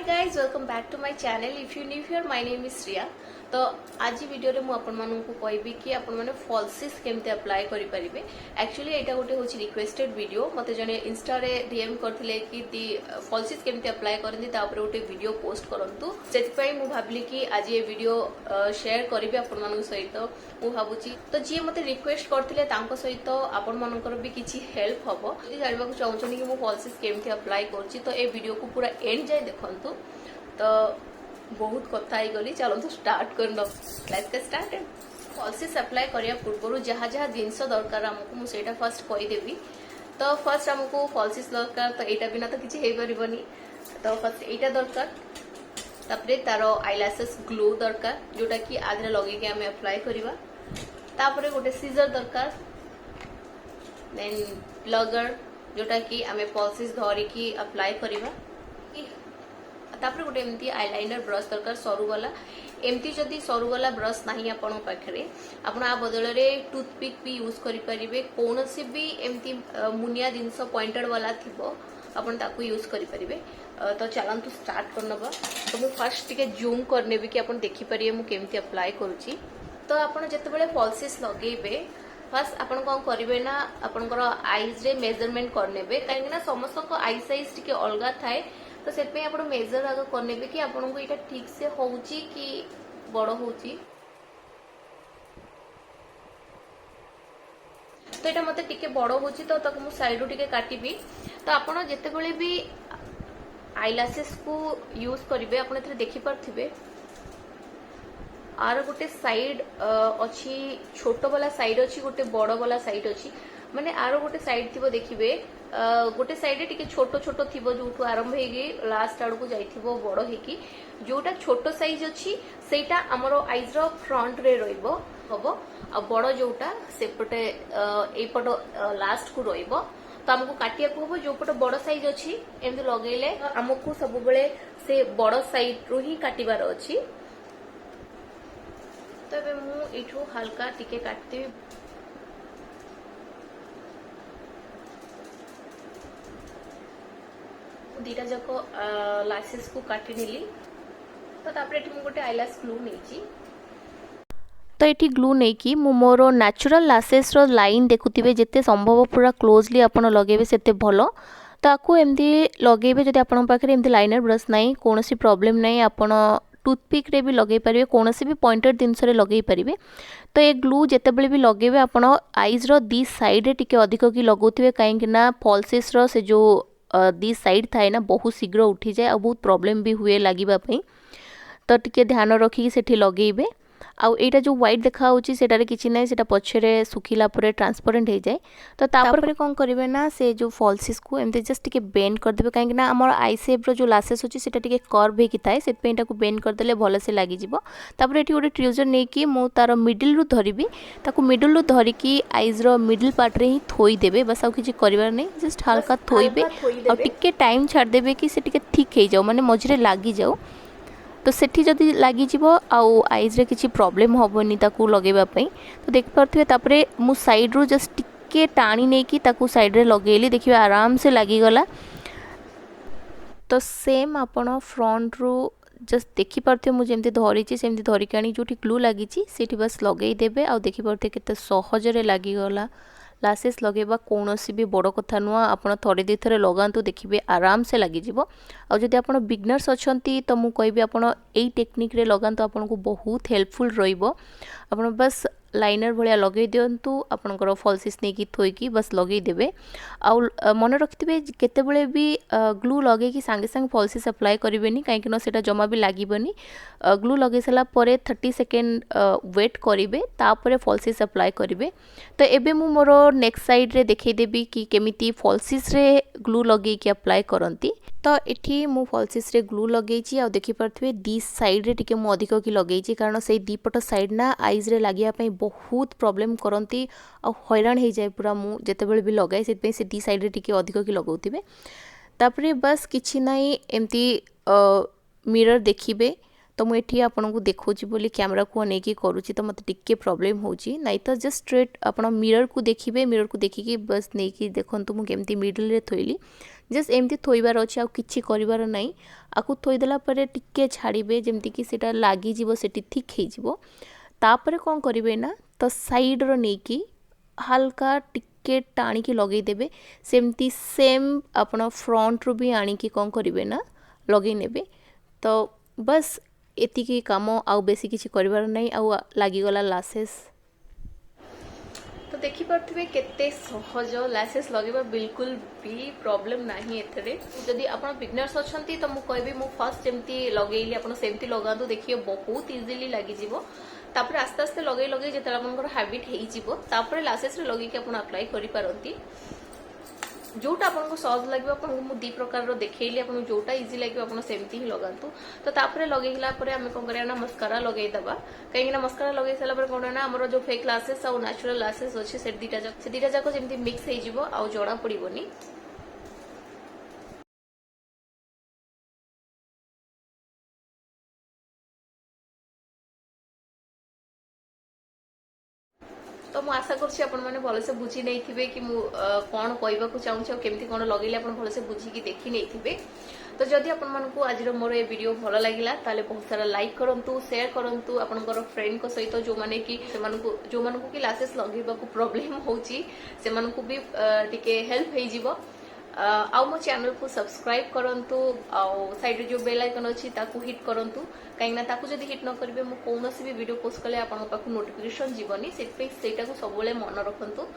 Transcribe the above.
Hi guys, welcome back to my channel. If you new here, my name is Shriya. तो आज video रे मु आपण मानन को कहबी कि आपण माने फॉल्सिस केमते अप्लाई करि परिबे। एक्चुअली एटा गोटे होची रिक्वेस्टेड वीडियो मते जने इंस्टा रे डीएम करथिले कि दी फॉल्सिस केमते अप्लाई करंदी ता ऊपर गोटे वीडियो पोस्ट करंतु। सेति पई मु भाबली कि आज ये वीडियो शेयर करिबे आपण मानन सहित मु भाबुची। तो जे मते रिक्वेस्ट करथिले तांको सहित आपण मानकर भी किछि हेल्प हबो। जदि जानिबा को चाहउछनी कि मु फॉल्सिस केमते अप्लाई करछि तो ए वीडियो को पूरा एंड जाय देखंतु। तो बहुत कथा ही गली चलते स्टार्ट कर लेट्स गेट स्टार्टेड। फॉल्सिस अप्लाई करिया पूर्व जहाँ जहाँ जिनस दरकार आमको मुझे फर्स्ट कहीदेवी। तो फर्स्ट आमको फॉल्सिस दरकार तो यहाँ बिना तो किसी हो पारबनी। तो फर्स्ट यहाँ दरकार तापरे तार आईलैशेस ग्लू दरकार जोटा कि आधे लगे आम अप्लाई करवा। तापरे गोटे सीजर दरकार, देन प्लगर जोटा कि आम फॉल्सिस धरिकी अप्लाई करवा। तापर गोटे एमती आईलाइनर ब्रश दरकार सरू वाला। एमती जदि सरू वाला ब्रश नाही आपण पाखरे आपण आ बदल रे टूथपिक भी यूज करि परिबे। कोनोसी भी एमती मुनिया जिंस पॉइंटेड वाला थिबो आपण ताकू यूज करि परिबे। तो चलंतु स्टार्ट करनबा। तो मु फर्स्ट टिके जूम करनेबी कि आपण देखि परिबे मु केमती अप्लाई करूची। तो आपण जते बेले फॉल्सिस लगेबे फर्स्ट आपण कोन करिवे ना आपनकर आईज रे मेजरमेंट करनेबे। काहे ना समस्त को आई साइज टिके अलगा थाए। तो से आप मेजर आगे करने कि आपको यहाँ ठीक से होउची कि बड़ होउची। तो यहाँ मत टिके बड़ होउची तो तक मु साइड टिके काटिबी। तो आपन जेतेबेले भी आईलैशेस को यूज करिवे आपन एथरे देखि पारथिबे आर गोटे साइड अच्छी छोट वाला साइड अच्छी गोटे बड़ वाला साइड अच्छी। माने आरो गोटे साइड थिबो देखिबे गोटे साइड टिके छोट छोट थिबो जोठु आरंभ हेगी लास्ट आड़ को जाइथिबो बड़ हेकी। जोटा छोट साइज अच्छी सेटा हमरो आईज रो फ्रंट रे रहइबो हबो आ बड़ जोटा सेपटे एपट लास्ट को रहइबो। तो हमको काटिया को हबो जो पट बड़ साइज अच्छी एमति लगेले हमको सब बेले से बड़ साइड रो ही काटिबार अछि। तो एबे मु इठो हल्का टिके काटते दीटा जाक लैशेस को काटी नेली। तो तापर एठी मु गोटे आईलैश ग्लू नेची। तो ये ग्लू नहीं कि मोर नेचुरल लैशेस रो लाइन देखुथिबे जेते संभव पूरा क्लोजली आपण लगेबे सेते भलो। तो आपको एमती लगेबे जदि आपण पाखरे एमती लाइनर ब्रश नाही कोनोसी प्रॉब्लम नाही आपण टूथपिक रे भी लगे पारिबे कोनोसी भी पॉइंटेड जिनस रे लगे पारिबे। तो ये ग्लू जेतेबेले भी लगेबे आपण आईज रो दी साइड रे टिके अधिक की लगौथिबे काहेकि ना फॉल्सिस रो से जो दी साइड थाए ना बहुत शीघ्र उठी जाए और बहुत प्रॉब्लम भी हुए लागिबा पई। तो टिके ध्यान रखी सेठी लगेबे। आउ एटा जो व्हाइट देखा होची सेटारे किछि नै सेटा पछरे सुखिला परे ट्रांसपेरेंट हो जाए। तो तापर कोन करिवे ना से जो फॉल्सिस को एमते जस्ट टिके बेंड कर देबे काहेकि ना हमर आई शेप रो जो लैशेस होची सेटा टिके कर्व हे कि थाए सेत पे एटा को बेंड कर देले भलो से लागि जिवो। तापर एठी गोटे ट्रिजर नै कि मु तार मिडिल रु धरिबी ताकू मिडिल रु धरि कि आईज रो मिडिल पार्ट रे ही थोई देबे। बस आउ किछि करिवार नै जस्ट हल्का थोइबे और टिके टाइम छाड़ देबे कि से टिके ठीक हे जाओ माने मझरे लागि जाओ। तो सेठी जदि लागि जिवो आउ आईज रे किछि प्रॉब्लम होबोनी ताकू लगेबा पई। तो देख पारथिबे तापरे मु साइड रु जस्ट टिके टाणी नै कि ताकू साइड रे लगेली देखिबे आराम से लागि गला। तो सेम आपण फ्रंट रु जस्ट देखि पारथिबे मु जेमति धरिछि सेमति धरि कानी जोठी ग्लू लागिछि सेठी बस लगेई देबे आउ देखि पारथिबे केते सहज रे लागि गला। लैशेस लगेबा कोनोसी भी बड़ कथा नुआ आपण थोड़े दी थरे लगांतु देखिबे आराम से लागि जिवो। आ जदि आपण बिगनर्स अछंती तो मु कहबी आपण एई टेक्निक रे लगांतु आपण को बहुत हेल्पफुल रहिबो। आपण बस लाइनर भलिया लगे दियंतु आपनकर फॉल्सिस नै कि थोई कि बस लगे देबे। आ मन रखिथिबे केते बेले भी ग्लू लगे कि संगे संग फॉल्सिस अप्लाई करिवेनी काहे कि न सेटा जमा भी लागिबनी। ग्लू लगे सला परे 30 सेकेंड वेट करिवे तापरे फॉल्सिस अप्लाई करिवे। तो एबे मु मोर नेक्स्ट साइड रे देखै देबी कि केमिति फॉल्सिस रे ग्लू लगे कि अप्लाई करंती। तो एठी मु फॉल्सिस रे ग्लू लगेछि आ देखि पारथिबे दी साइड रे टिके मु अधिक की लगेछि कारण से दी पट साइड ना आईज रे लागिया पई बहुत प्रॉब्लम करंती आ हैरान हे जाय पूरा मु जेतेबेले भी लगाए सेत पे से दी साइड रे टिके अधिक की लगौथिबे। तापरे बस किछि नाही एमती मिरर देखिबे। तो मु एठी आपन को देखौछि बोली कैमरा को नै कि करूछि तो मते टिके प्रॉब्लम होउछि नै तो जस्ट स्ट्रेट आपन मिरर को देखिबे। मिरर को देखि कि बस नै कि देखंतु मु केमती मिडिल रे थोइली जस्ट एमती थोइबार अच्छे आ किछि करिवार नाही आकु थोइदेला परे टिके छाड़िबे जेमती कि सेटा लागी जीवो सेटी ठीक हे जीवो तापरे कोन करिवे ना तो साइड रो नेकी हल्का टिके टाणी की लगे देबे सेमती सेम आपण फ्रंट रो भी आनी की कोन करिवे ना लगे नेबे तो बस एतिकी काम आउ बेसी किछि करिवार नाही आउ लागी गला लासेस तो देखी पार्थिबे केते सहज लैसेस लगेबा बिल्कुल भी प्रॉब्लम नाही एथरे जदि आपण बिगनर्स अछंती तो मु कहबी मु फर्स्ट जेमती लगेइली आपण सेमती लगादु देखिए बहुत इजीली लागि जिवो तापर आस्ते आस्ते लगे लगे जेतला आपनकर हैबिट हेइ जिवो तापर लैसेस रे लगे कि आपण अप्लाई करि पारंती जोटा आपको सहज लगे आपको मु दी प्रकार रो देखैली आपको जोटा इजी लगे आपको सेमती ही लगातु तो तापर लगेला परे हमें कोन करिया ना मस्कारा लगे दबा कहीं ना मस्कारा लगे साला पर कोन ना हमरो जो फेक लासेस और नेचुरल लासेस अछि से दीटा जाको जेमती मिक्स हे जिवो आ जड़ा पड़िबोनी तो मु आशा करछि आपण माने भलसे बुझी नै थिबे कि मु कोन कहबा को चाहू छ केमती कोन लगेले आपण भलसे बुझी कि देखि नै थिबे तो जदि आपण मानकु आज रो मोर ए वीडियो भलो लागिला ताले बहुत सारा लाइक करंतु शेयर करंतु आपनकर फ्रेंड को सहित जो माने कि जो मानकु कि लासेस लगेबा को प्रॉब्लम होची से मानकु भी टिके हेल्प हे जीवो आउ मो चैनल को सब्सक्राइब करंतु आउ साइड जो बेल आइकन अछि ताकू हिट करंतु काई ना ताकू जदी हिट न करबे मो कोनोसी भी वीडियो पोस्ट कले आपन पाखु नोटिफिकेशन जीवनी सेट पे सेटा को सबले मन रखंतु।